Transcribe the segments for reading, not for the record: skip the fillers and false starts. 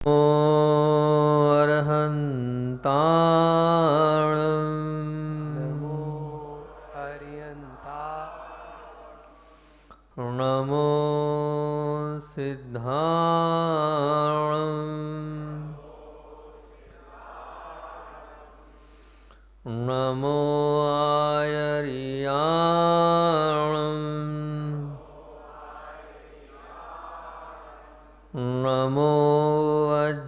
नमो अर्यन्ता नमो सिद्धाणं नमो आयर्याणं नमो वज्रायाणं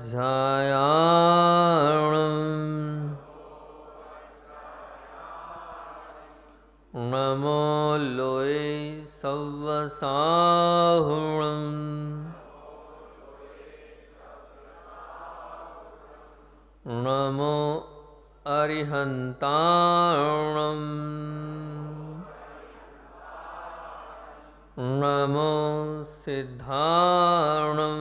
नमो लोये सव्वसाहुणं नमो अरिहन्ताणं नमो सिद्धाणं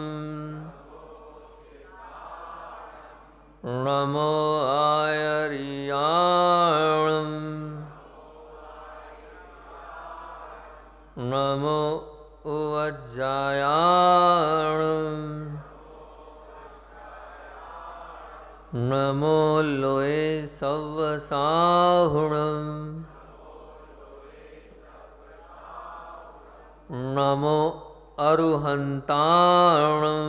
नमो आयर्याणं नमो वज्रायाणं नमो लोये सव्वसाहुणं नमो अरुहन्ताणं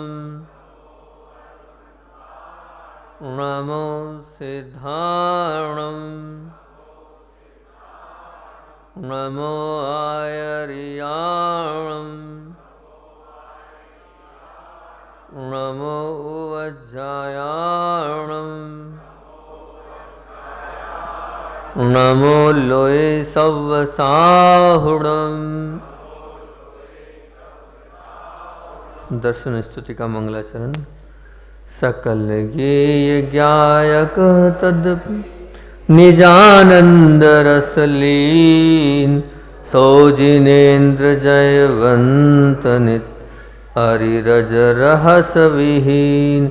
नमो सिद्धाणं नमो आयर्याणं नमो वज्रायाणं नमो लोये सव्वसाहुणं। दर्शन स्तुति का मंगलाचरण। सकल गेय ज्ञायक तदपि निजानंद रसलीन सौजिनेन्द्र जयवंत नित अरिरज रहस विहीन।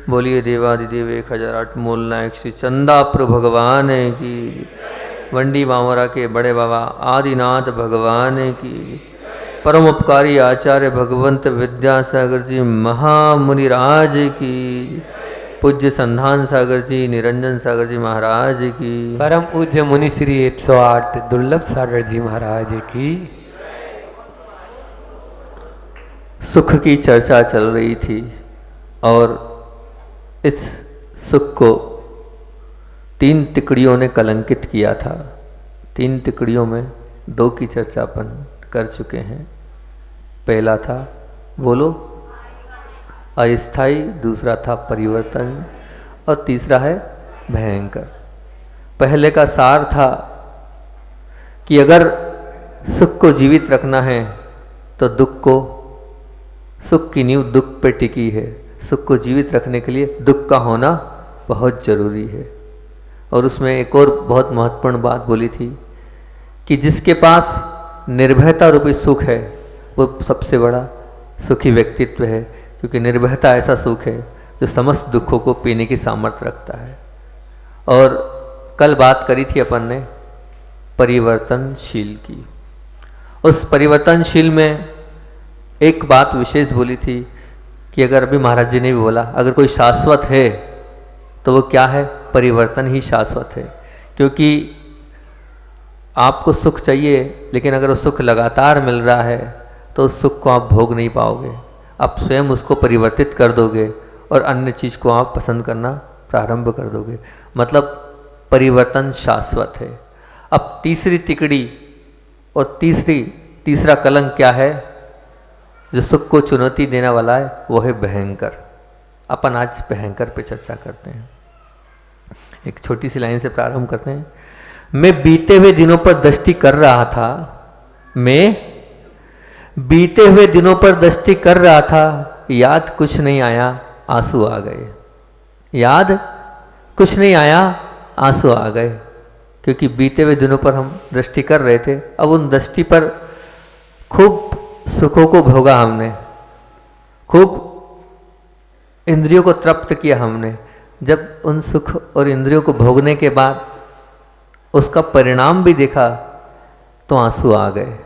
बोलिए देवादिदेव 1008 मूल नायक श्री चंदाप्र भगवान की, वंडी बावरा के बड़े बाबा आदिनाथ भगवान की, परम उपकारी आचार्य भगवंत विद्यासागर जी महामुनि राज की, पूज्य संधान सागर जी निरंजन सागर जी महाराज की, परम पूज्य मुनि श्री 108 दुर्लभ सागर जी महाराज की। सुख की चर्चा चल रही थी और इस सुख को 3 टिकड़ियों ने कलंकित किया था। 3 टिकड़ियों में 2 की चर्चा अपन कर चुके हैं। पहला था बोलो अस्थाई, दूसरा था परिवर्तन और तीसरा है भयंकर। पहले का सार था कि अगर सुख को जीवित रखना है तो सुख की नींव दुख पे टिकी है। सुख को जीवित रखने के लिए दुख का होना बहुत जरूरी है। और उसमें एक और बहुत महत्वपूर्ण बात बोली थी कि जिसके पास निर्भयता रूपी सुख है वो सबसे बड़ा सुखी व्यक्तित्व है, क्योंकि निर्भयता ऐसा सुख है जो समस्त दुखों को पीने की सामर्थ्य रखता है। और कल बात करी थी अपन ने परिवर्तनशील की। उस परिवर्तनशील में एक बात विशेष बोली थी कि अगर अभी महाराज जी ने भी बोला, अगर कोई शाश्वत है तो वो क्या है? परिवर्तन ही शाश्वत है। क्योंकि आपको सुख चाहिए, लेकिन अगर वो सुख लगातार मिल रहा है तो उस सुख को आप भोग नहीं पाओगे। आप स्वयं उसको परिवर्तित कर दोगे और अन्य चीज़ को आप पसंद करना प्रारंभ कर दोगे। मतलब परिवर्तन शाश्वत है। अब तीसरी तिकड़ी और तीसरा कलंक क्या है जो सुख को चुनौती देने वाला है? वो है भयंकर। अपन आज भयंकर पे चर्चा करते हैं। एक छोटी सी लाइन से प्रारंभ करते हैं। मैं बीते हुए दिनों पर दृष्टि कर रहा था, याद कुछ नहीं आया, आंसू आ गए। याद कुछ नहीं आया, आंसू आ गए। क्योंकि बीते हुए दिनों पर हम दृष्टि कर रहे थे। अब उन दृष्टि पर खूब सुखों को भोगा हमने, खूब इंद्रियों को तृप्त किया हमने। जब उन सुख और इंद्रियों को भोगने के बाद उसका परिणाम भी देखा तो आंसू आ गए।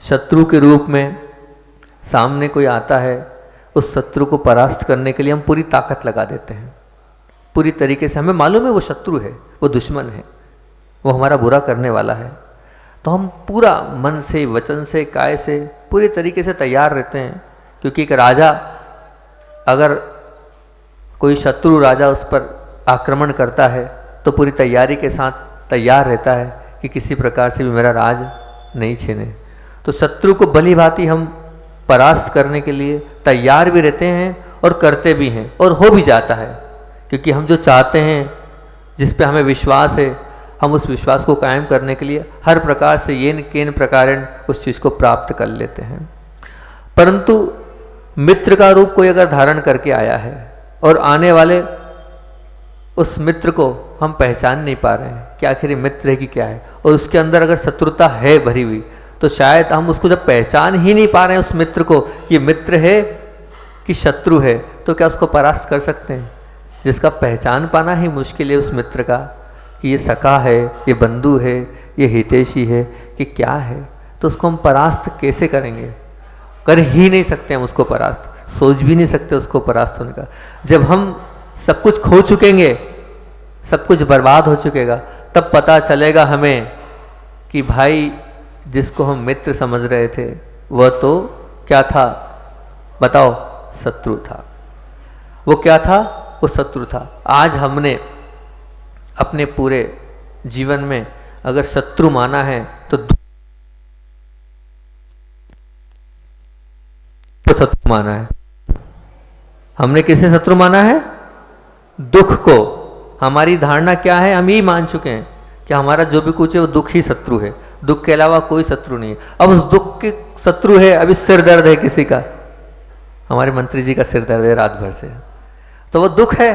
शत्रु के रूप में सामने कोई आता है, उस शत्रु को परास्त करने के लिए हम पूरी ताकत लगा देते हैं, पूरी तरीके से। हमें मालूम है वो शत्रु है, वो दुश्मन है, वो हमारा बुरा करने वाला है, तो हम पूरा मन से, वचन से, काय से पूरी तरीके से तैयार रहते हैं। क्योंकि एक राजा, अगर कोई शत्रु राजा उस पर आक्रमण करता है तो पूरी तैयारी के साथ तैयार रहता है कि किसी प्रकार से भी मेरा राज नहीं छीने। तो शत्रु को भली भांति हम परास्त करने के लिए तैयार भी रहते हैं और करते भी हैं, और हो भी जाता है। क्योंकि हम जो चाहते हैं, जिस पे हमें विश्वास है, हम उस विश्वास को कायम करने के लिए हर प्रकार से येन केन प्रकारेण उस चीज़ को प्राप्त कर लेते हैं। परंतु मित्र का रूप कोई अगर धारण करके आया है और आने वाले उस मित्र को हम पहचान नहीं पा रहे हैं कि आखिर ये मित्र है कि क्या है, और उसके अंदर अगर शत्रुता है भरी हुई, तो शायद हम उसको जब पहचान ही नहीं पा रहे हैं उस मित्र को, ये मित्र है कि शत्रु है, तो क्या उसको परास्त कर सकते हैं? जिसका पहचान पाना ही मुश्किल है उस मित्र का कि ये सखा है, ये बंधु है, ये हितैषी है कि क्या है, तो उसको हम परास्त कैसे करेंगे? कर ही नहीं सकते हम उसको परास्त, सोच भी नहीं सकते उसको परास्त होने का। जब हम सब कुछ खो चुकेंगे, सब कुछ बर्बाद हो चुकेगा, तब पता चलेगा हमें कि भाई जिसको हम मित्र समझ रहे थे वह तो क्या था? बताओ, शत्रु था। वो क्या था? वो शत्रु था। आज हमने अपने पूरे जीवन में अगर शत्रु माना है तो शत्रु माना है। हमने किसे शत्रु माना है? दुख को। हमारी धारणा क्या है? हम यही मान चुके हैं कि हमारा जो भी कुछ है वो दुख ही शत्रु है, दुख के अलावा कोई शत्रु नहीं है। अब उस दुख के शत्रु है, अभी सिर दर्द है किसी का, हमारे मंत्री जी का सिर दर्द है रात भर से, तो वो दुख है।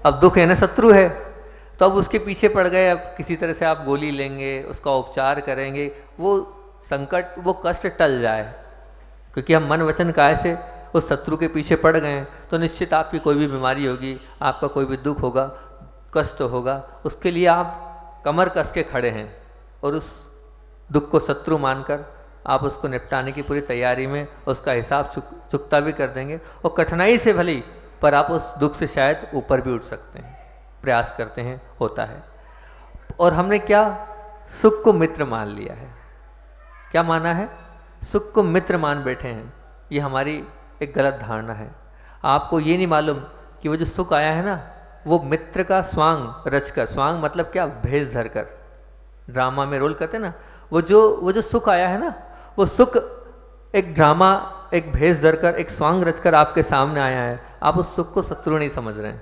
अब दुख है ना, शत्रु है, तो अब उसके पीछे पड़ गए। अब किसी तरह से आप गोली लेंगे, उसका उपचार करेंगे, वो संकट, वो कष्ट टल जाए। क्योंकि हम मन वचन काय से उस शत्रु के पीछे पड़ गए, तो निश्चित आपकी कोई भी बीमारी होगी, आपका कोई भी दुख होगा, कष्ट होगा, उसके लिए आप कमर कस के खड़े हैं और उस दुख को शत्रु मानकर आप उसको निपटाने की पूरी तैयारी में उसका हिसाब चुकता भी कर देंगे, और कठिनाई से भली पर आप उस दुख से शायद ऊपर भी उठ सकते हैं, प्रयास करते हैं, होता है। और हमने क्या? सुख को मित्र मान लिया है। क्या माना है? सुख को मित्र मान बैठे हैं। ये हमारी एक गलत धारणा है। आपको ये नहीं मालूम कि वो जो सुख आया है ना, वो मित्र का स्वांग रचकर, स्वांग मतलब क्या? भेष धरकर, ड्रामा में रोल करते ना, वो जो सुख आया है ना, वो सुख एक ड्रामा, एक भेष धरकर, एक स्वांग रचकर आपके सामने आया है। आप उस सुख को शत्रु नहीं समझ रहे हैं,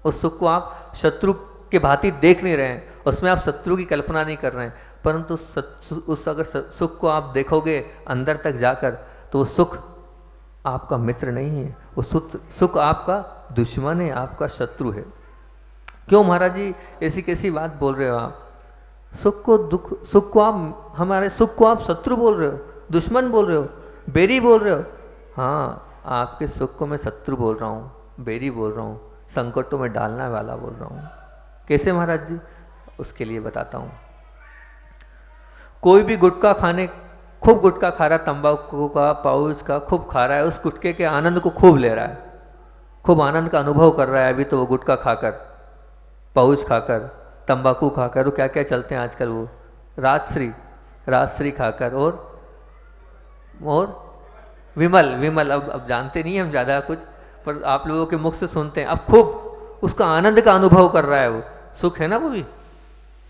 उस सुख को आप शत्रु के भांति देख नहीं रहे हैं, उसमें आप शत्रु की कल्पना नहीं कर रहे हैं। परंतु उस अगर सुख को आप देखोगे अंदर तक जाकर, तो वो सुख आपका मित्र नहीं है, वो सुख आपका दुश्मन है, आपका शत्रु है। क्यों महाराज जी ऐसी कैसी बात बोल रहे हो आप? सुख को आप, हमारे सुख को आप शत्रु बोल रहे हो, दुश्मन बोल रहे हो, बेरी बोल रहे हो। हाँ, आपके सुख को मैं शत्रु बोल रहा हूँ, बेरी बोल रहा हूँ, संकटों में डालने वाला बोल रहा हूँ। कैसे महाराज जी? उसके लिए बताता हूँ। कोई भी गुटखा खाने, खूब गुटखा खा रहा है, तंबाकू का पाउच का खूब खा रहा है, उस गुटखे के आनंद को खूब ले रहा है, खूब आनंद का अनुभव कर रहा है। अभी तो वो गुटखा खाकर, पाउच खाकर, तंबाकू खाकर, वो क्या क्या चलते हैं आजकल, वो राजश्री खाकर, और विमल अब जानते नहीं हम ज़्यादा कुछ, पर आप लोगों के मुख से सुनते हैं। अब खूब उसका आनंद का अनुभव कर रहा है, वो सुख है ना,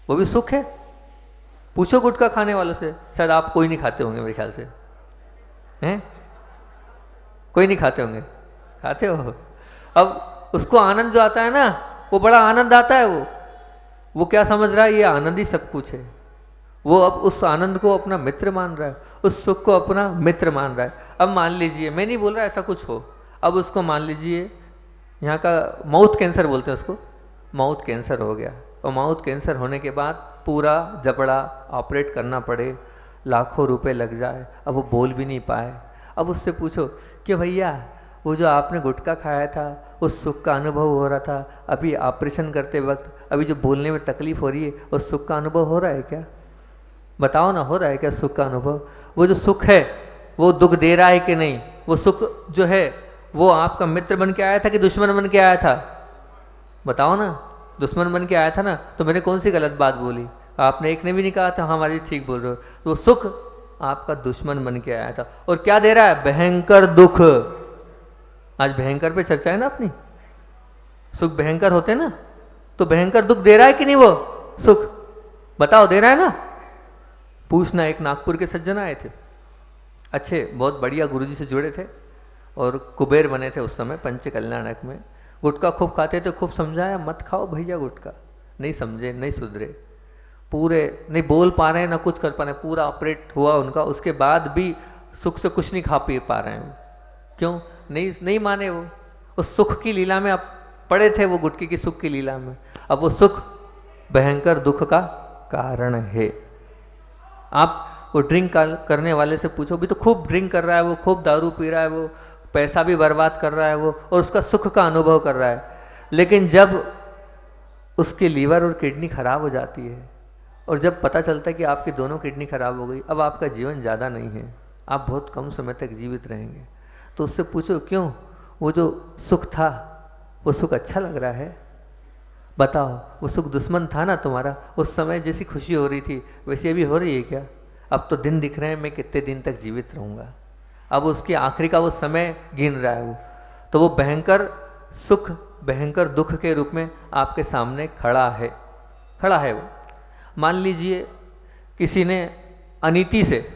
वो भी सुख है। पूछो गुटखा खाने वालों से, शायद आप कोई नहीं खाते होंगे मेरे ख्याल से, हैं? कोई नहीं खाते होंगे, खाते हो? अब उसको आनंद जो आता है ना, वो बड़ा आनंद आता है। वो क्या समझ रहा है? ये आनंद ही सब कुछ है। वो अब उस आनंद को अपना मित्र मान रहा है, उस सुख को अपना मित्र मान रहा है। अब मान लीजिए, मैं नहीं बोल रहा ऐसा कुछ हो, अब उसको मान लीजिए यहाँ का माउथ कैंसर बोलते हैं उसको, माउथ कैंसर हो गया, और माउथ कैंसर होने के बाद पूरा जबड़ा ऑपरेट करना पड़े, लाखों रुपए लग जाए, अब वो बोल भी नहीं पाए। अब उससे पूछो कि भैया वो जो आपने गुटखा खाया था, उस सुख का अनुभव हो रहा था, अभी ऑपरेशन करते वक्त अभी जो बोलने में तकलीफ हो रही है, उस सुख का अनुभव हो रहा है क्या? बताओ ना, हो रहा है क्या सुख का अनुभव? वो जो सुख है वो दुख दे रहा है कि नहीं? वो सुख जो है वो आपका मित्र बन के आया था कि दुश्मन बन के आया था? बताओ ना। दुश्मन बन के आया था ना, तो मैंने कौन सी गलत बात बोली? आपने एक ने भी नहीं कहा था हाँ हमारी ठीक बोल रहे हो। तो वो सुख आपका दुश्मन बन के आया था, और क्या दे रहा है? भयंकर दुख। आज भयंकर पे चर्चा है ना अपनी। सुख भयंकर होते हैं ना, तो भयंकर दुख दे रहा है कि नहीं वो सुख? बताओ, दे रहा है ना? पूछना। एक नागपुर के सज्जन आए थे, अच्छे बहुत बढ़िया गुरुजी से जुड़े थे और कुबेर बने थे उस समय पंच कल्याणक में। गुटखा खूब खाते थे, खूब समझाया मत खाओ भैया गुटखा, नहीं समझे, नहीं सुधरे, पूरे नहीं बोल पा रहे हैं ना कुछ कर पा रहे हैं, पूरा ऑपरेट हुआ उनका, उसके बाद भी सुख से कुछ नहीं खा पी पा रहे हैं। क्यों? नहीं माने वो। उस सुख की लीला में अब पड़े थे, वो गुटके की सुख की लीला में। अब वो सुख भयंकर दुख का कारण है। आप वो ड्रिंक करने वाले से पूछो, भी तो खूब ड्रिंक कर रहा है वो, खूब दारू पी रहा है वो, पैसा भी बर्बाद कर रहा है वो, और उसका सुख का अनुभव कर रहा है। लेकिन जब उसके लीवर और किडनी खराब हो जाती है, और जब पता चलता है कि आपकी दोनों किडनी खराब हो गई, अब आपका जीवन ज़्यादा नहीं है, आप बहुत कम समय तक जीवित रहेंगे, तो उससे पूछो क्यों? वो जो सुख था वो सुख अच्छा लग रहा है? बताओ, वो सुख दुश्मन था ना तुम्हारा? उस समय जैसी खुशी हो रही थी वैसी अभी हो रही है क्या? अब तो दिन दिख रहे हैं मैं कितने दिन तक जीवित रहूँगा। अब उसकी आखिरी का वो समय गिन रहा है वो। तो वो भयंकर सुख भयंकर दुख के रूप में आपके सामने खड़ा है वो। मान लीजिए किसी ने अनीति से,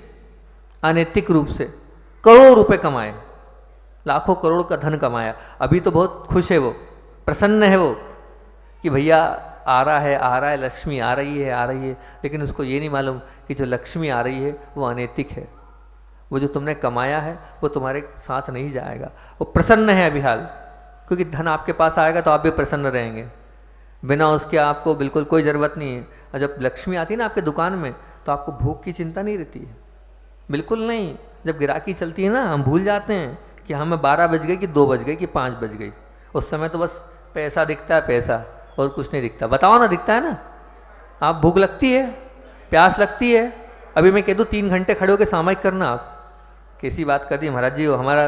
अनैतिक रूप से करोड़ों रुपए कमाए, लाखों करोड़ का धन कमाया, अभी तो बहुत खुश है वो, प्रसन्न है वो कि भैया आ रहा है, लक्ष्मी आ रही है, लेकिन उसको ये नहीं मालूम कि जो लक्ष्मी आ रही है वो अनैतिक है। वो जो तुमने कमाया है वो तुम्हारे साथ नहीं जाएगा। वो प्रसन्न है अभी हाल, क्योंकि धन आपके पास आएगा तो आप भी प्रसन्न रहेंगे, बिना उसके आपको बिल्कुल कोई ज़रूरत नहीं है। और जब लक्ष्मी आती है ना आपके दुकान में, तो आपको भूख की चिंता नहीं रहती है, बिल्कुल नहीं। जब गिराकी चलती है ना, हम भूल जाते हैं कि हमें 12 बज गई कि 2 बज गई कि 5 बज गई। उस समय तो बस पैसा दिखता है, पैसा, और कुछ नहीं दिखता। बताओ ना, दिखता है ना? आप भूख लगती है, प्यास लगती है। अभी मैं कह दूँ 3 घंटे खड़े होकर सामायिक करना, आप कैसी बात कर दी महाराज जी, हमारा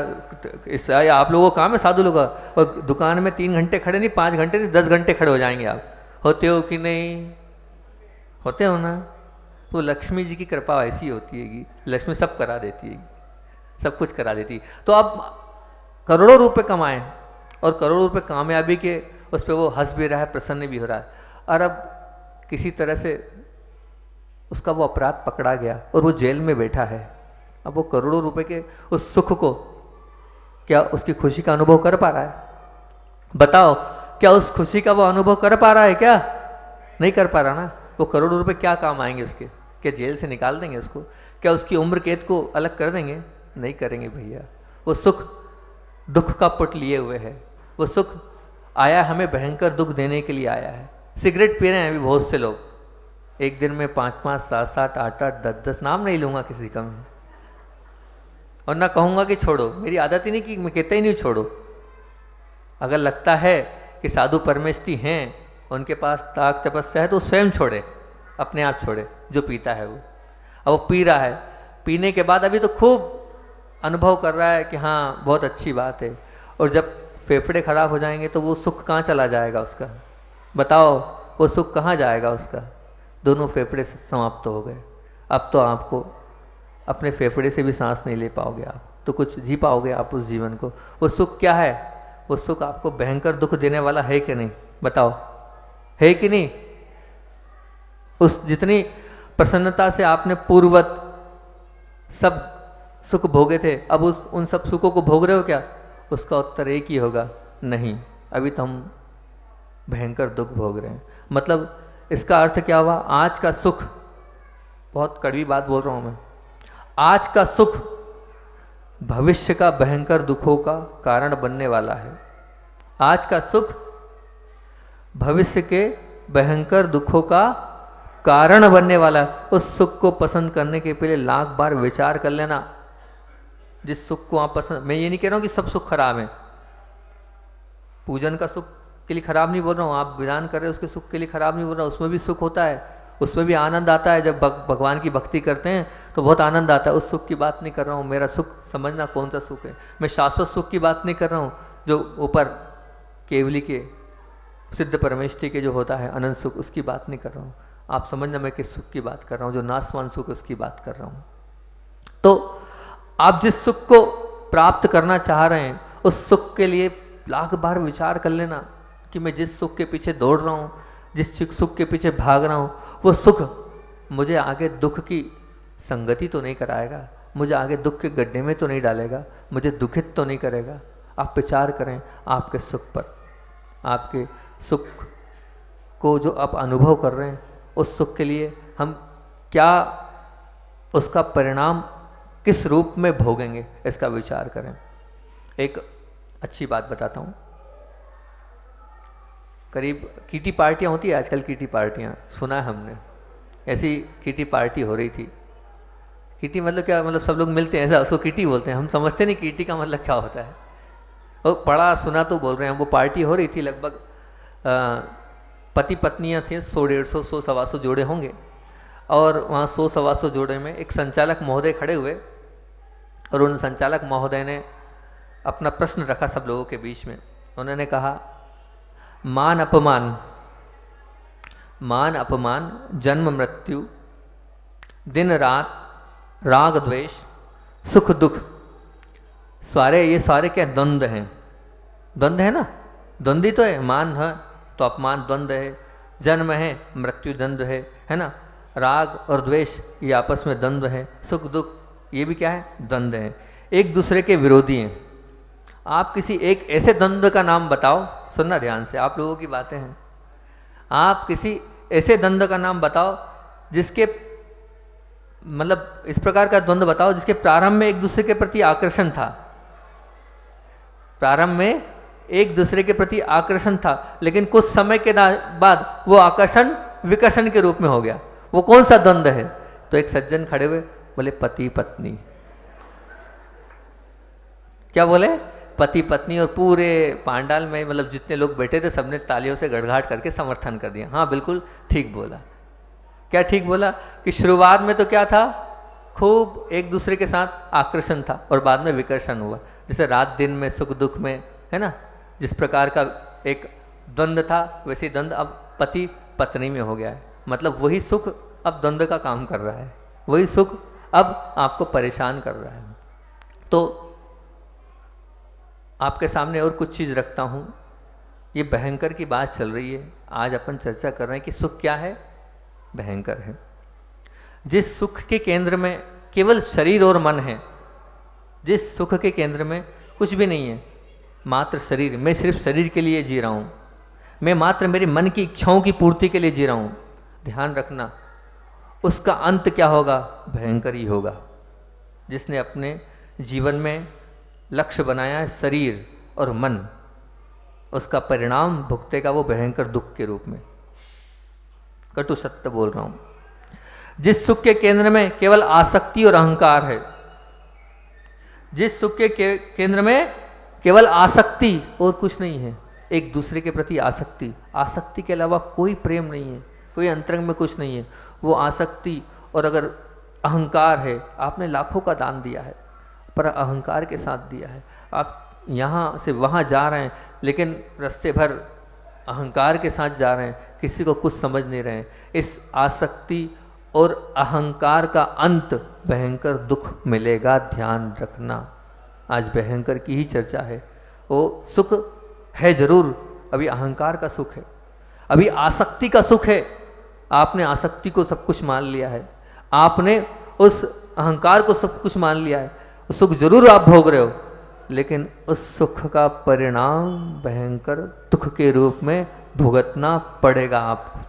इस आप लोगों का काम है साधु लोगों का, और दुकान में 3 घंटे खड़े नहीं, 5 घंटे नहीं, 10 घंटे खड़े हो जाएंगे आप। होते हो कि नहीं? होते हो ना? तो लक्ष्मी जी की कृपा ऐसी होती है कि लक्ष्मी सब करा देती है, सब कुछ करा देती है। तो अब करोड़ों रुपए कमाए, और करोड़ों रुपए कामयाबी के उस पर वो हंस भी रहा है, प्रसन्न भी हो रहा है। और अब किसी तरह से उसका वो अपराध पकड़ा गया और वो जेल में बैठा है। अब वो करोड़ों रुपए के उस सुख को, क्या उसकी खुशी का अनुभव कर पा रहा है? बताओ, क्या उस खुशी का वो अनुभव कर पा रहा है? क्या नहीं कर पा रहा ना। वो करोड़ों रुपए क्या काम आएंगे उसके? क्या जेल से निकाल देंगे उसको? क्या उसकी उम्र कैद को अलग कर देंगे? नहीं करेंगे भैया। वो सुख दुख का पुट लिए हुए है। वो सुख आया हमें भयंकर दुख देने के लिए आया है। सिगरेट पी रहे हैं अभी बहुत से लोग, एक दिन में 5-5, 7-7, 8-8, 10-10, नाम नहीं लूंगा किसी का मैं, और ना कहूँगा कि छोड़ो, मेरी आदत ही नहीं कि मैं कहता ही नहीं छोड़ो। अगर लगता है कि साधु परमेष्ठी हैं, उनके पास ताक तपस्या है, तो स्वयं छोड़े, अपने आप छोड़े जो पीता है वो। अब वो पी रहा है, पीने के बाद अभी तो खूब अनुभव कर रहा है कि हाँ बहुत अच्छी बात है, और जब फेफड़े खराब हो जाएंगे तो वो सुख कहाँ चला जाएगा उसका? बताओ, वो सुख कहाँ जाएगा उसका? दोनों फेफड़े समाप्त हो गए। अब तो आपको अपने फेफड़े से भी सांस नहीं ले पाओगे आप, तो कुछ जी पाओगे आप उस जीवन को? वो सुख क्या है? वो सुख आपको भयंकर दुख देने वाला है कि नहीं? बताओ, है कि नहीं? उस जितनी प्रसन्नता से आपने पूर्वत सब सुख भोगे थे, अब उन सब सुखों को भोग रहे हो क्या? उसका उत्तर एक ही होगा, नहीं। अभी तो हम भयंकर दुख भोग रहे हैं। मतलब इसका अर्थ क्या हुआ? आज का सुख, बहुत कड़वी बात बोल रहा हूं मैं, आज का सुख भविष्य का भयंकर दुखों का कारण बनने वाला है। आज का सुख भविष्य के भयंकर दुखों का कारण बनने वाला है। उस सुख को पसंद करने के पहले लाख बार विचार कर लेना। जिस सुख को आप पसंद, मैं ये नहीं कह रहा हूं कि सब सुख खराब है, पूजन का सुख के लिए खराब नहीं बोल रहा हूं, आप विधान कर रहे हो उसके सुख के लिए खराब नहीं बोल रहा, उसमें भी सुख होता है, उसमें भी आनंद आता है। जब भगवान की भक्ति करते हैं तो बहुत आनंद आता है। उस सुख की बात नहीं कर रहा हूँ। मेरा सुख समझना कौन सा सुख है। मैं शाश्वत सुख की बात नहीं कर रहा हूँ, जो ऊपर केवली के सिद्ध परमेष्ठी के जो होता है अनंत सुख, उसकी बात नहीं कर रहा हूँ। आप समझना मैं किस सुख की बात कर रहा हूँ, जो नाशवान सुख है उसकी बात कर रहा हूँ। तो आप जिस सुख को प्राप्त करना चाह रहे हैं, उस सुख के लिए लाख बार विचार कर लेना कि मैं जिस सुख के पीछे दौड़ रहा हूँ, जिस सुख के पीछे भाग रहा हूँ, वो सुख मुझे आगे दुख की संगति तो नहीं कराएगा, मुझे आगे दुख के गड्ढे में तो नहीं डालेगा, मुझे दुखित तो नहीं करेगा। आप विचार करें आपके सुख पर, आपके सुख को जो आप अनुभव कर रहे हैं, उस सुख के लिए हम क्या उसका परिणाम किस रूप में भोगेंगे, इसका विचार करें। एक अच्छी बात बताता हूँ। करीब किटी पार्टियाँ होती है आजकल, किटी पार्टियाँ सुना है हमने, ऐसी किटी पार्टी हो रही थी। किटी मतलब क्या, मतलब सब लोग मिलते हैं ऐसा, उसको किटी बोलते हैं। हम समझते नहीं किटी का मतलब क्या होता है। वो पढ़ा सुना तो बोल रहे हैं। वो पार्टी हो रही थी, लगभग पति पत्नियाँ थे, 100-150, 100-125 जोड़े होंगे। और वहाँ 100-125 जोड़े में एक संचालक महोदय खड़े हुए, और उन संचालक महोदय ने अपना प्रश्न रखा सब लोगों के बीच में। उन्होंने कहा, मान अपमान, मान अपमान, जन्म मृत्यु, दिन रात, राग द्वेष, सुख दुख, ये सारे क्या द्वंद्व हैं। द्वंद्व है ना, द्वंद्वी तो है। मान है तो अपमान द्वंद्व है, जन्म है, मृत्यु द्वंद्व है ना। राग और द्वेष ये आपस में द्वंद्व है, सुख दुख ये भी क्या है, द्वंद्व है, एक दूसरे के विरोधी हैं। आप किसी एक ऐसे द्वंद्व का नाम बताओ, सुनना ध्यान से, आप लोगों की बातें हैं। आप किसी ऐसे द्वंद्व का नाम बताओ जिसके मतलब इस प्रकार का द्वंद्व बताओ जिसके प्रारंभ में एक दूसरे के प्रति आकर्षण था, प्रारंभ में एक दूसरे के प्रति आकर्षण था, लेकिन कुछ समय के बाद वो आकर्षण विकर्षण के रूप में हो गया। वो कौन सा द्वंद्व है? तो एक सज्जन खड़े हुए बोले पति पत्नी। क्या बोले? पति पत्नी। और पूरे पांडाल में मतलब जितने लोग बैठे थे सबने तालियों से गड़गड़ाहट करके समर्थन कर दिया। हाँ बिल्कुल ठीक बोला। क्या ठीक बोला? कि शुरुआत में तो क्या था, खूब एक दूसरे के साथ आकर्षण था और बाद में विकर्षण हुआ। जैसे रात दिन में, सुख दुख में, है ना, जिस प्रकार का एक द्वंद्व था वैसे द्वंद्व अब पति पत्नी में हो गया है। मतलब वही सुख अब द्वंद्व का काम कर रहा है, वही सुख अब आपको परेशान कर रहा है। तो आपके सामने और कुछ चीज़ रखता हूँ। ये भयंकर की बात चल रही है, आज अपन चर्चा कर रहे हैं कि सुख क्या है, भयंकर है। जिस सुख के केंद्र में केवल शरीर और मन है, जिस सुख के केंद्र में कुछ भी नहीं है, मात्र शरीर, मैं सिर्फ शरीर के लिए जी रहा हूँ, मैं मात्र मेरे मन की इच्छाओं की पूर्ति के लिए जी रहा हूँ, ध्यान रखना उसका अंत क्या होगा, भयंकर ही होगा। जिसने अपने जीवन में लक्ष्य बनाया है शरीर और मन, उसका परिणाम भुगतेगा वो भयंकर दुख के रूप में। कटु सत्य बोल रहा हूं। जिस सुख के केंद्र में केवल आसक्ति और अहंकार है, जिस सुख के केंद्र में केवल आसक्ति और कुछ नहीं है, एक दूसरे के प्रति आसक्ति, आसक्ति के अलावा कोई प्रेम नहीं है, कोई अंतरंग में कुछ नहीं है, वो आसक्ति। और अगर अहंकार है, आपने लाखों का दान दिया है पर अहंकार के साथ दिया है, आप यहाँ से वहाँ जा रहे हैं लेकिन रास्ते भर अहंकार के साथ जा रहे हैं, किसी को कुछ समझ नहीं रहे हैं। इस आसक्ति और अहंकार का अंत भयंकर दुख मिलेगा, ध्यान रखना। आज भयंकर की ही चर्चा है। वो सुख है जरूर, अभी अहंकार का सुख है, अभी आसक्ति का सुख है। आपने आसक्ति को सब कुछ मान लिया है, आपने उस अहंकार को सब कुछ मान लिया है, सुख जरूर आप भोग रहे हो, लेकिन उस सुख का परिणाम भयंकर दुख के रूप में भुगतना पड़ेगा आपको।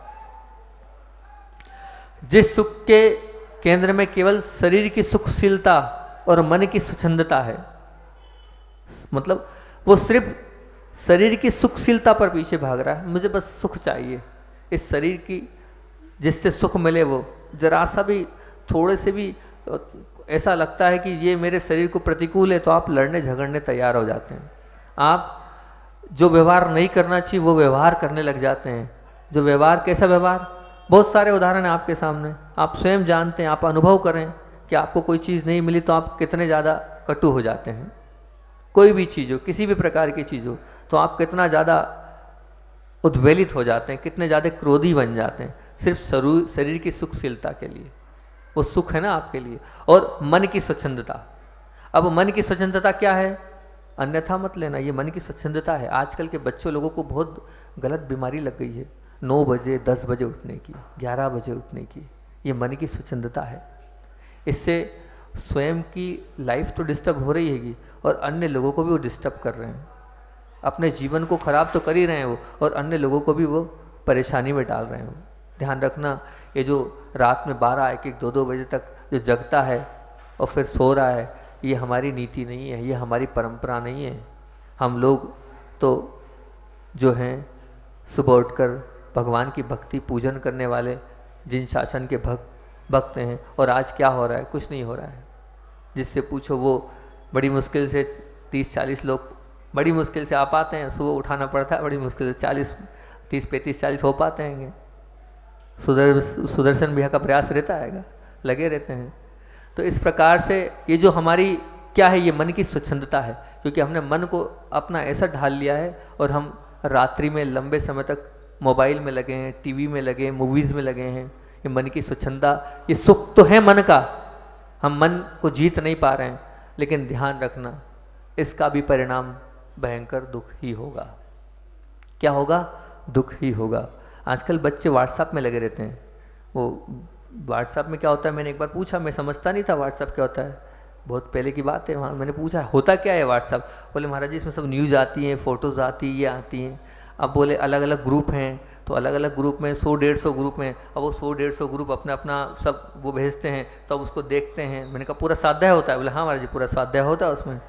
जिस सुख के केंद्र में केवल शरीर की सुखशीलता और मन की स्वच्छंदता है, मतलब वो सिर्फ शरीर की सुखशीलता पर पीछे भाग रहा है, मुझे बस सुख चाहिए, इस शरीर की जिससे सुख मिले, वो जरा सा भी थोड़े से भी ऐसा लगता है कि ये मेरे शरीर को प्रतिकूल है तो आप लड़ने झगड़ने तैयार हो जाते हैं। आप जो व्यवहार नहीं करना चाहिए वो व्यवहार करने लग जाते हैं। जो व्यवहार, कैसा व्यवहार? बहुत सारे उदाहरण हैं आपके सामने, आप स्वयं जानते हैं, आप अनुभव करें कि आपको कोई चीज़ नहीं मिली तो आप कितने ज़्यादा कटु हो जाते हैं। कोई भी चीज़ हो, किसी भी प्रकार की चीज़ हो, तो आप कितना ज़्यादा उद्वेलित हो जाते हैं, कितने ज़्यादा क्रोधी बन जाते हैं, सिर्फ शरीर की सुखशीलता के लिए। वो सुख है ना आपके लिए। और मन की स्वच्छंदता, अब मन की स्वच्छंदता क्या है, अन्यथा मत लेना, ये मन की स्वच्छंदता है। आजकल के बच्चों लोगों को बहुत गलत बीमारी लग गई है, 9 बजे 10 बजे उठने की, 11 बजे उठने की, ये मन की स्वच्छंदता है। इससे स्वयं की लाइफ तो डिस्टर्ब हो रही हैगी और अन्य लोगों को भी वो डिस्टर्ब कर रहे हैं। अपने जीवन को खराब तो कर ही रहे हैं वो, और अन्य लोगों को भी वो परेशानी में डाल रहे हैं वो। ध्यान रखना, ये जो रात में 12, 1, 2 बजे तक जो जगता है और फिर सो रहा है, ये हमारी नीति नहीं है, ये हमारी परंपरा नहीं है। हम लोग तो जो हैं सुबह उठकर भगवान की भक्ति पूजन करने वाले, जिन शासन के भक्त हैं। और आज क्या हो रहा है, कुछ नहीं हो रहा है। जिससे पूछो वो बड़ी मुश्किल से 30-40 लोग बड़ी मुश्किल से आ पाते हैं, सुबह उठाना पड़ता है, बड़ी मुश्किल से 30-35-40 हो पाते हैं। सुदर्शन भैया का प्रयास रहता है, लगे रहते हैं। तो इस प्रकार से ये जो हमारी क्या है, ये मन की स्वच्छंदता है, क्योंकि हमने मन को अपना ऐसा ढाल लिया है और हम रात्रि में लंबे समय तक मोबाइल में लगे हैं, टीवी में लगे हैं, मूवीज़ में लगे हैं। ये मन की स्वच्छंदता, ये सुख तो है मन का, हम मन को जीत नहीं पा रहे हैं, लेकिन ध्यान रखना इसका भी परिणाम भयंकर दुख ही होगा। क्या होगा, दुख ही होगा। आजकल बच्चे व्हाट्सएप में लगे रहते हैं। वो व्हाट्सएप में क्या होता है, मैंने एक बार पूछा, मैं समझता नहीं था व्हाट्सएप क्या होता है, बहुत पहले की बात है। वहाँ मैंने पूछा होता क्या है व्हाट्सएप, बोले महाराज जी इसमें सब न्यूज़ आती हैं, फ़ोटोज़ आती हैं, ये आती हैं। अब बोले अलग अलग ग्रुप हैं, तो अलग अलग ग्रुप में 100-150 ग्रुप हैं। अब वो 100-150 ग्रुप अपना अपना सब वो भेजते हैं, तो अब उसको देखते हैं। मैंने कहा पूरा स्वाध्याय होता है, बोले हाँ महाराज जी पूरा स्वाध्याय होता है उसमें।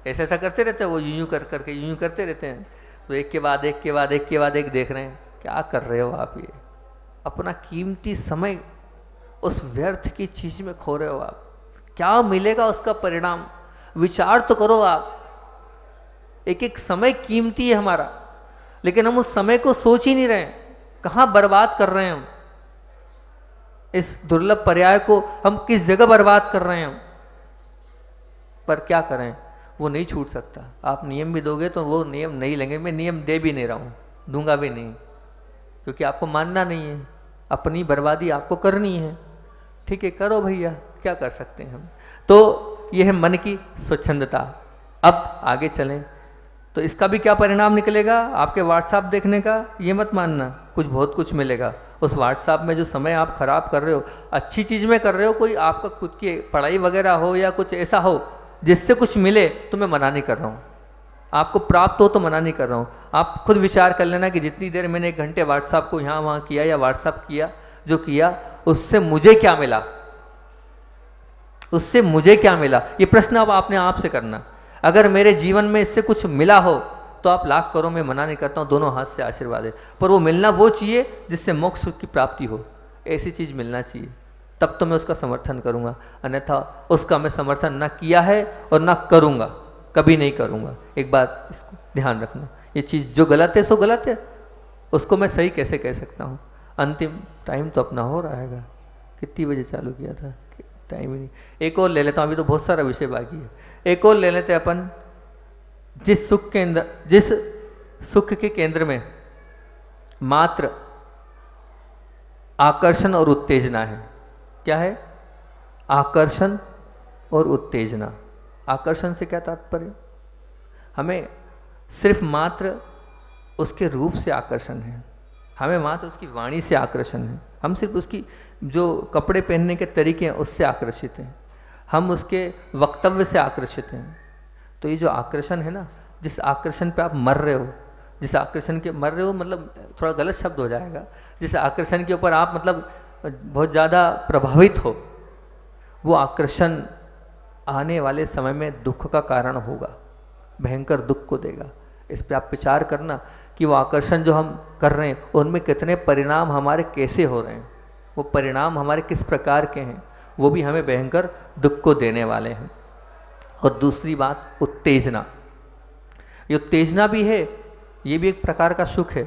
ऐसा करते रहते हैं वो, यूं करके यूं करते रहते हैं। तो एक के बाद एक देख रहे हैं। क्या कर रहे हो आप, ये अपना कीमती समय उस व्यर्थ की चीज में खो रहे हो आप। क्या मिलेगा उसका परिणाम, विचार तो करो आप। एक एक समय कीमती है हमारा, लेकिन हम उस समय को सोच ही नहीं रहे, कहां बर्बाद कर रहे हैं हम। इस दुर्लभ पर्याय को हम किस जगह बर्बाद कर रहे हैं हम। पर क्या करें, वो नहीं छूट सकता। आप नियम भी दोगे तो वो नियम नहीं लेंगे। मैं नियम दे भी नहीं रहा हूं, दूंगा भी नहीं, क्योंकि आपको मानना नहीं है, अपनी बर्बादी आपको करनी है। ठीक है, करो भैया, क्या कर सकते हैं हम। तो यह है मन की स्वच्छंदता। अब आगे चलें तो इसका भी क्या परिणाम निकलेगा आपके व्हाट्सएप देखने का, ये मत मानना कुछ बहुत कुछ मिलेगा। उस व्हाट्सएप में जो समय आप खराब कर रहे हो, अच्छी चीज़ में कर रहे हो, कोई आपका खुद की पढ़ाई वगैरह हो या कुछ ऐसा हो जिससे कुछ मिले, तो मैं मना नहीं कर रहा हूँ। आपको प्राप्त हो तो मना नहीं कर रहा हूँ। आप खुद विचार कर लेना कि जितनी देर मैंने 1 घंटे व्हाट्सएप को यहाँ वहाँ किया या व्हाट्सएप किया जो किया, उससे मुझे क्या मिला, उससे मुझे क्या मिला, ये प्रश्न अब आपने आप से करना। अगर मेरे जीवन में इससे कुछ मिला हो तो आप लाख करो, मैं मना नहीं करता हूँ, दोनों हाथ से आशीर्वाद है। पर वो मिलना वो चाहिए जिससे मोक्ष सुख की प्राप्ति हो, ऐसी चीज़ मिलना चाहिए, तब तो मैं उसका समर्थन करूँगा। अन्यथा उसका मैं समर्थन ना किया है और ना करूँगा, कभी नहीं करूँगा। एक बात इसको ध्यान रखना, ये चीज़ जो गलत है सो गलत है, उसको मैं सही कैसे कह सकता हूँ। अंतिम टाइम तो अपना हो रहा है, कितनी बजे चालू किया था, टाइम ही नहीं। एक और ले लेता हूँ, अभी तो बहुत सारा विषय बाकी है। एक और ले लेते हैं अपन। जिस सुख के केंद्र में मात्र आकर्षण और उत्तेजना है। क्या है, आकर्षण और उत्तेजना। आकर्षण से क्या तात्पर्य, हमें सिर्फ मात्र उसके रूप से आकर्षण है, हमें मात्र उसकी वाणी से आकर्षण है, हम सिर्फ उसकी जो कपड़े पहनने के तरीके हैं उससे आकर्षित हैं, हम उसके वक्तव्य से आकर्षित हैं। तो ये जो आकर्षण है ना, जिस आकर्षण पे आप मर रहे हो, जिस आकर्षण के मर रहे हो मतलब थोड़ा गलत शब्द हो जाएगा, जिस आकर्षण के ऊपर आप मतलब बहुत ज़्यादा प्रभावित हो, वो आकर्षण आने वाले समय में दुख का कारण होगा, भयंकर दुख को देगा। इस पे आप विचार करना कि वो आकर्षण जो हम कर रहे हैं उनमें कितने परिणाम हमारे कैसे हो रहे हैं, वो परिणाम हमारे किस प्रकार के हैं, वो भी हमें भयंकर दुख को देने वाले हैं। और दूसरी बात, उत्तेजना। ये उत्तेजना भी है, ये भी एक प्रकार का सुख है।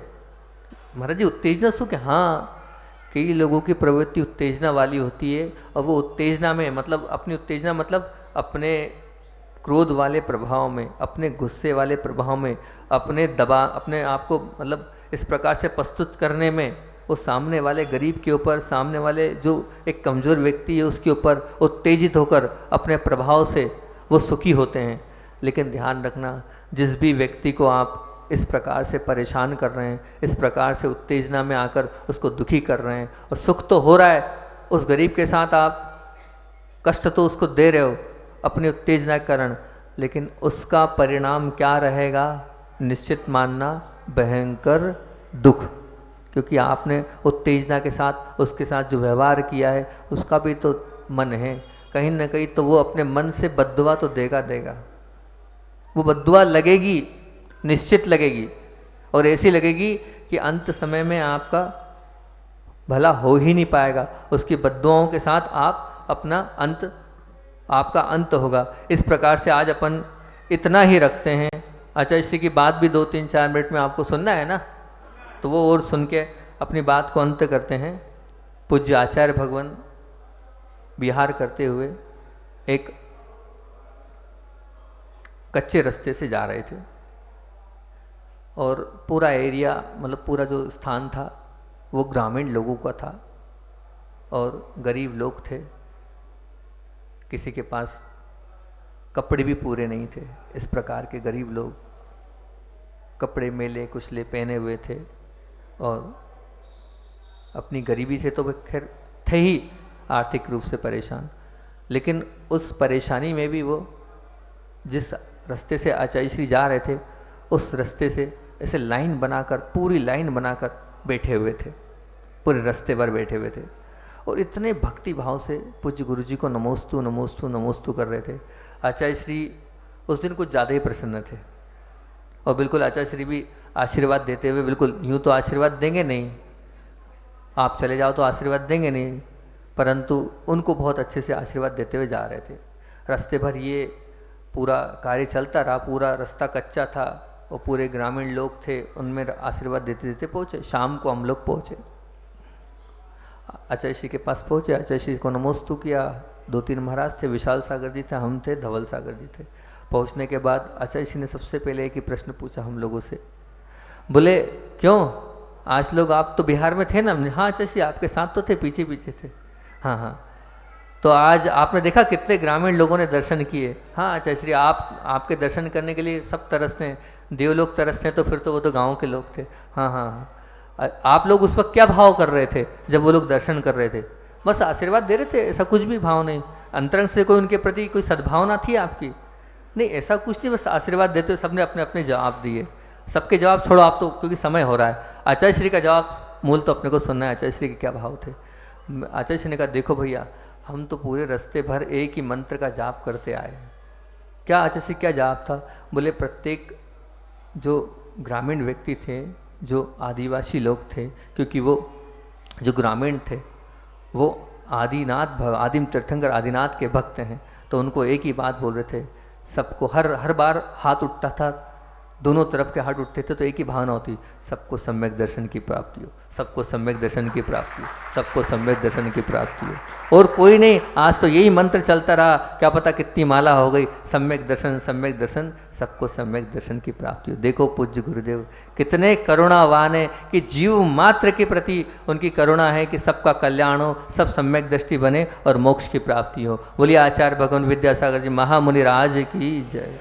महाराज जी उत्तेजना सुख है, हाँ, कई लोगों की प्रवृत्ति उत्तेजना वाली होती है, और वो उत्तेजना में मतलब अपनी उत्तेजना मतलब अपने क्रोध वाले प्रभाव में, अपने गुस्से वाले प्रभाव में, अपने दबाव, अपने आप को मतलब इस प्रकार से प्रस्तुत करने में वो सामने वाले गरीब के ऊपर, सामने वाले जो एक कमज़ोर व्यक्ति है उसके ऊपर उत्तेजित होकर अपने प्रभाव से वो सुखी होते हैं। लेकिन ध्यान रखना, जिस भी व्यक्ति को आप इस प्रकार से परेशान कर रहे हैं, इस प्रकार से उत्तेजना में आकर उसको दुखी कर रहे हैं, और सुख तो हो रहा है उस गरीब के साथ, आप कष्ट तो उसको दे रहे हो अपनी उत्तेजना के कारण, लेकिन उसका परिणाम क्या रहेगा निश्चित मानना, भयंकर दुख। क्योंकि आपने उत्तेजना के साथ उसके साथ जो व्यवहार किया है, उसका भी तो मन है, कहीं ना कहीं तो वो अपने मन से बद्दुआ तो देगा, वो बद्दुआ लगेगी, निश्चित लगेगी, और ऐसी लगेगी कि अंत समय में आपका भला हो ही नहीं पाएगा। उसकी बद्दुआओं के साथ आप अपना अंत, आपका अंत होगा। इस प्रकार से आज अपन इतना ही रखते हैं। आचार्य श्री की बात भी 2-3-4 मिनट में आपको सुनना है ना, तो वो और सुन के अपनी बात को अंत करते हैं। पूज्य आचार्य भगवान विहार करते हुए एक कच्चे रास्ते से जा रहे थे, और पूरा एरिया मतलब पूरा जो स्थान था वो ग्रामीण लोगों का था, और गरीब लोग थे, किसी के पास कपड़े भी पूरे नहीं थे। इस प्रकार के गरीब लोग कपड़े मेले कुचले पहने हुए थे, और अपनी गरीबी से तो वे खैर थे ही आर्थिक रूप से परेशान, लेकिन उस परेशानी में भी वो जिस रास्ते से आचार्य श्री जा रहे थे, उस रास्ते से ऐसे लाइन बनाकर, पूरी लाइन बनाकर बैठे हुए थे, पूरे रास्ते पर बैठे हुए थे, और इतने भक्ति भाव से पूज्य गुरु जी को नमोस्तु नमोस्तु नमोस्तु कर रहे थे। आचार्य श्री उस दिन कुछ ज़्यादा ही प्रसन्न थे, और बिल्कुल आचार्य श्री भी आशीर्वाद देते हुए, बिल्कुल यूँ तो आशीर्वाद देंगे नहीं, आप चले जाओ तो आशीर्वाद देंगे नहीं, परंतु उनको बहुत अच्छे से आशीर्वाद देते हुए जा रहे थे। रास्ते भर ये पूरा कार्य चलता रहा, पूरा रास्ता कच्चा था, और पूरे ग्रामीण लोग थे, उनमें आशीर्वाद देते देते पहुँचे। शाम को हम लोग पहुँचे, आचार्य श्री के पास पहुँचे, आचार्य श्री को नमोस्तु किया। 2-3 महाराज थे, विशाल सागर जी थे, हम थे, धवल सागर जी थे। पहुँचने के बाद आचार्य श्री ने सबसे पहले एक ही प्रश्न पूछा हम लोगों से, बोले क्यों आज लोग, आप तो बिहार में थे ना? हाँ आचार्य श्री आपके साथ तो थे, पीछे पीछे थे। हाँ, तो आज आपने देखा कितने ग्रामीण लोगों ने दर्शन किए? हाँ आचार्य श्री आपके दर्शन करने के लिए सब तरसते हैं, देवलोग तरसते हैं, तो फिर तो वो तो गाँव के लोग थे। हाँ, आप लोग उस वक्त क्या भाव कर रहे थे जब वो लोग दर्शन कर रहे थे? बस आशीर्वाद दे रहे थे, ऐसा कुछ भी भाव नहीं, अंतरंग से कोई उनके प्रति कोई सद्भावना थी आपकी? नहीं, ऐसा कुछ नहीं, बस आशीर्वाद देते हुए सबने अपने अपने जवाब दिए। सबके जवाब छोड़ो आप तो, क्योंकि समय हो रहा है। आचार्य श्री का जवाब मूल तो अपने को सुनना है, आचार्य श्री के क्या भाव थे। आचार्य श्री ने कहा, देखो भैया, हम तो पूरे रास्ते भर एक ही मंत्र का जाप करते आए। क्या आचार्य श्री, क्या जाप था? बोले प्रत्येक जो ग्रामीण व्यक्ति थे, जो आदिवासी लोग थे, क्योंकि वो जो ग्रामीण थे वो आदिम तीर्थंकर आदिनाथ के भक्त हैं, तो उनको एक ही बात बोल रहे थे। सबको हर बार हाथ उठता था, दोनों तरफ के हाथ उठते थे, तो एक ही भावना होती, सबको सम्यक दर्शन की प्राप्ति हो, सबको सम्यक दर्शन की प्राप्ति हो, सबको सम्यक दर्शन की प्राप्ति हो। और कोई नहीं, आज तो यही मंत्र चलता रहा, क्या पता कितनी माला हो गई, सम्यक दर्शन, सबको सम्यक दर्शन की प्राप्ति हो। देखो पूज्य गुरुदेव कितने करुणावान है कि जीव मात्र के प्रति उनकी करुणा है कि सबका कल्याण हो, सब सम्यक दृष्टि बने और मोक्ष की प्राप्ति हो। बोलिए आचार्य भगवान विद्यासागर जी महामुनि राज की जय।